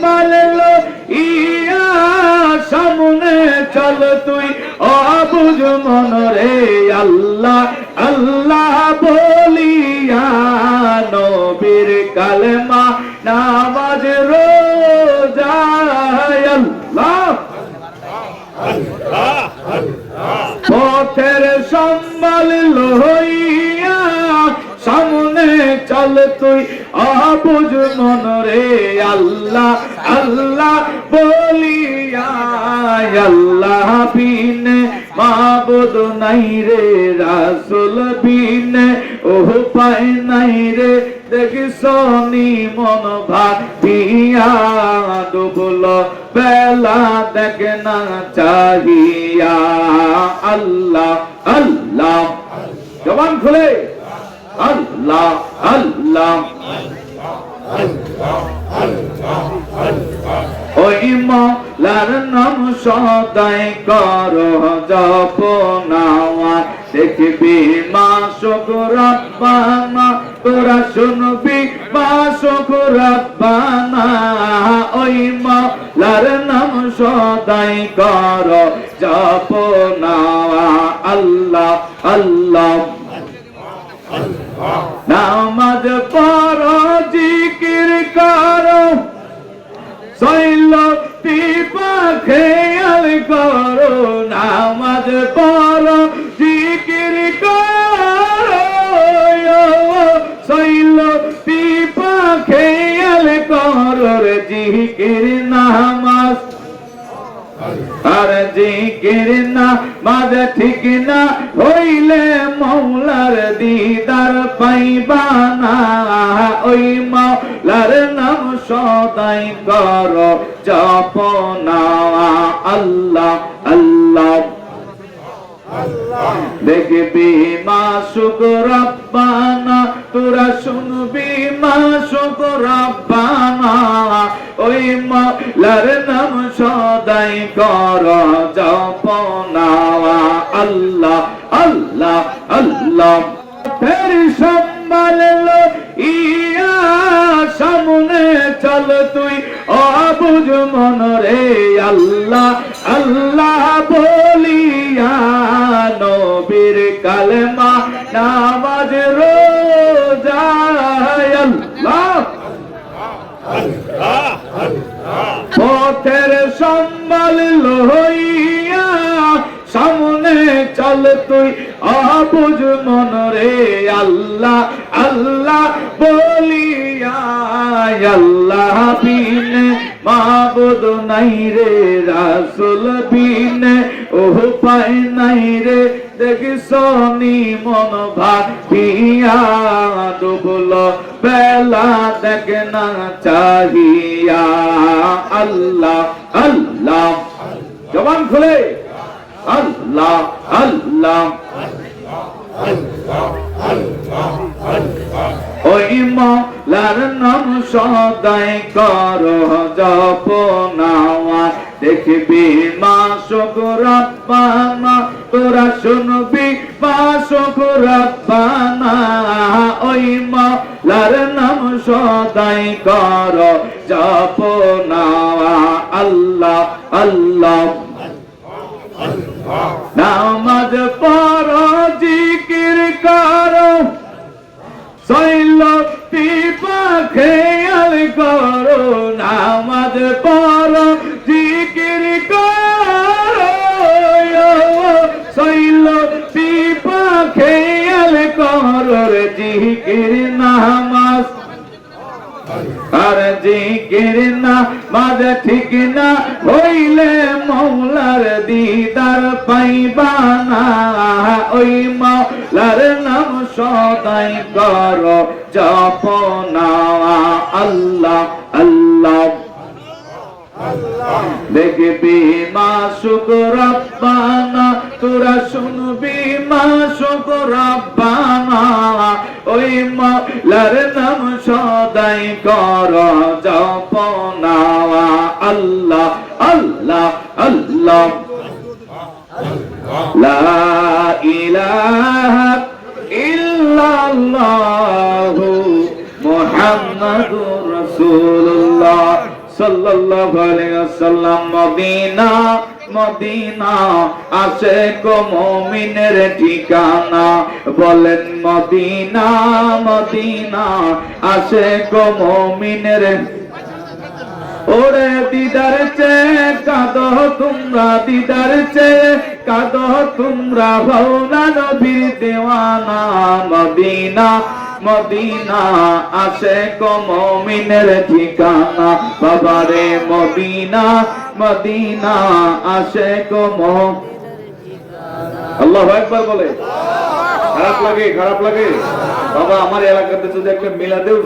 সম্ভালো ইয়া সামনে চল তুই অবুঝ মন রে আল্লাহ আল্লাহ বলিয়া নবীর কালেমা নামাজ রোজা আল্লাহ পথের সম্বল লইয়া সামনে চল তুই অবুঝ মন রে আল্লাহ আল্লাহ বলিয়া আল্লাহ বিনে মাবুদ নাই রে রাসূল বিনে উপায় নাই রে দেখছনি মন ভাবিয়া ডুবল বেলা দেখে না চাহিয়া আল্লাহ আল্লাহ জবান খুলে আল্লাহ আল্লাহ ওই মওলার নাম সদাই কর জপনা দেখবি মাসুক রব্বানা তোরা শুনবি মাসুক রব্বানা ওই মওলার নাম সদাই কর জপনা আল্লাহ আল্লাহ নামাজ পড়ো জিকির করো সৈলতি খেয়াল করো নামাজ পড়ো জিকির করো সৈলতি খেয়াল করো জিকির নামাজ আর জিকির না মাঝ ঠিক না হইলে মৌলার দিদার পাইবা না ওই মৌলার নাম সদাই কর জপনা আল্লাহ আল্লাহ দেখবি মাসুক রব্বানা তোরা শুনবি মাসুক রব্বানা ওই মওলার নাম সদাই কর জপনা আল্লাহ আল্লাহ আল্লাহ ফের সম্ভালো ইয়া সামনে চল তুই অবুঝ মন রে আল্লাহ আল্লাহ বলিয়া নবীর কালেমা নামাজ রোজা আল্লাহ পথের সম্বল লইয়া সামনে চল তুই অবুঝ মন রে আল্লাহ আল্লাহ বলিয়া আল্লাহ বিনে মাবুদ নাই রে রাসূল বিনে উপায় নাই রে দেখছনি মন ভাবিয়া ডুবল বেলা দেখে না চাহিয়া আল্লাহ আল্লাহ জবান খুলে আল্লাহ আল্লাহ ওই মওলার নাম সদাই কর জপনা দেখবি মাসুক রব্বানা তোরা শুনবি মাসুক রব্বানা ওই মওলার নাম সদাই কর জপনা আল্লাহ আল্লাহ নামাজ পড়ো জিকির করো সৈলতি খেয়াল করো নামাজ পড়ো জিকির করো সৈলতি খেয়াল করো জিকির নামাজ আর জিকির না মাঝ ঠিক না হইলে মৌলার দিদার পাইবা না ওই মৌলার নাম সদাই কর জপনা আল্লাহ আল্লাহ দেখবি মাসুক রব্বানা তোরা শুনবি মাসুক রব্বানা ওই মওলার নাম সদাই কর জপনা আল্লাহ আল্লাহ আল্লাহ লা ইলাহা ইল্লাল্লাহু মুহাম্মাদুর রাসূলুল্লাহ সাল্লাল্লাহু আলাইহি ওয়াসাল্লাম। মদিনা মদিনা আশিক মুমিনের ঠিকানা, বলেন মদিনা মদিনা আশিক মুমিনের। ওরে দিদার চেয়ে কাঁদো তোমরা, দিদার চেয়ে কাঁদো তোমরা, মাওলা নবীর দেওয়ানা। মদিনা মদিনা আশিক মুমিনের ঠিকানা, বাবারে মদিনা মদিনা আশিক আল্লাহু আকবার বলে। খারাপ লাগে, খারাপ লাগে বাবা। আমার এলাকাতে যদি একটা মিলাদেও